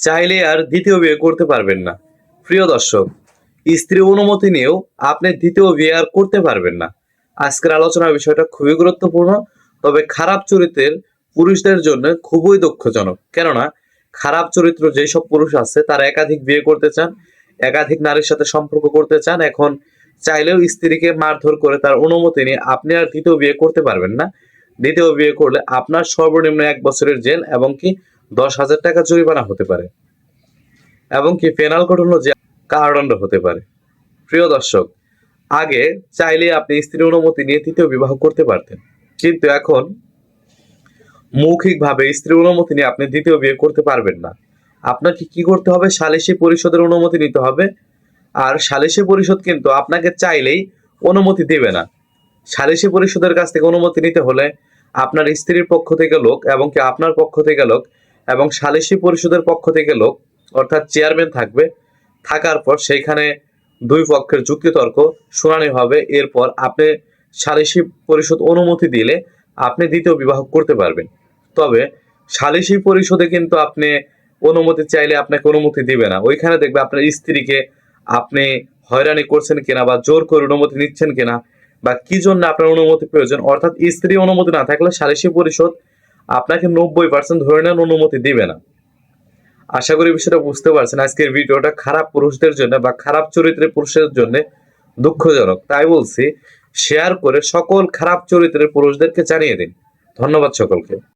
চাইলে আর দ্বিতীয় বিয়ে করতে পারবেন না। প্রিয় দর্শক, স্ত্রী অনুমতি নিয়েও আপনি দ্বিতীয় বিয়ে আর করতে পারবেন না। আজকের আলোচনার বিষয়টা খুবই গুরুত্বপূর্ণ, তবে খারাপ চরিত্রের পুরুষদের জন্য খুবই দুঃখজনক। কেননা খারাপ চরিত্র যেসব পুরুষ আছে তারা একাধিক বিয়ে করতে চান, একাধিক নারীর সাথে সম্পর্ক করতে চান। এখন চাইলেও স্ত্রীকে মারধর করে তার অনুমতি নিয়ে আপনি আর দ্বিতীয় বিয়ে করতে পারবেন না। দ্বিতীয় বিয়ে করলে আপনার সর্বনিম্ন 1 বছরের জেল এবং কি 10,000 টাকা জরিমানা হতে পারে, এবং কি পেনাল কোড হলো যে কারাদণ্ড হতে পারে। প্রিয় দর্শক, আগে চাইলে আপনি স্ত্রীর অনুমতি নিয়ে তৃতীয় বিবাহ করতে পারতেন, কিন্তু এখন মৌখিকভাবে স্ত্রীর অনুমতি নিয়ে আপনি দ্বিতীয় বিয়ে করতে পারবেন না। আপনাকে কি করতে হবে? সালিসি পরিষদের অনুমতি নিতে হবে। আর সালিসি পরিষদ কিন্তু আপনাকে চাইলেই অনুমতি দেবে না। সালিসি পরিষদের কাছ থেকে অনুমতি নিতে হলে আপনার স্ত্রীর পক্ষ থেকে লোক এবং কি আপনার পক্ষ থেকে লোক এবং সালিসি পরিষদের পক্ষ থেকে লোক, অর্থাৎ চেয়ারম্যান থাকবে। থাকার পর সেইখানে দুই পক্ষের যুক্তিতর্ক শুনানি হবে। এরপর আপনি সালিসি পরিষদ অনুমতি দিলে আপনি দ্বিতীয় বিবাহ করতে পারবেন। তবে সালিসি পরিষদে কিন্তু আপনি অনুমতি চাইলে আপনাকে অনুমতি দিবে না। ওইখানে দেখবে আপনার স্ত্রীকে আপনি হয়রানি করছেন কিনা বা জোর করে অনুমতি নিচ্ছেন কিনা বা কি জন্য আপনার অনুমতি প্রয়োজন, অর্থাৎ স্ত্রী অনুমতি না থাকলে সালিসি পরিষদ আপনাকে 90% ধরে নেন অনুমতি দিবে না। আশা করি বিষয়টা বুঝতে পারছেন। আজকের ভিডিওটা খারাপ পুরুষদের জন্য বা খারাপ চরিত্রের পুরুষের জন্য দুঃখজনক। তাই বলছি, শেয়ার করে সকল খারাপ চরিত্রের পুরুষদেরকে জানিয়ে দিন। ধন্যবাদ সকলকে।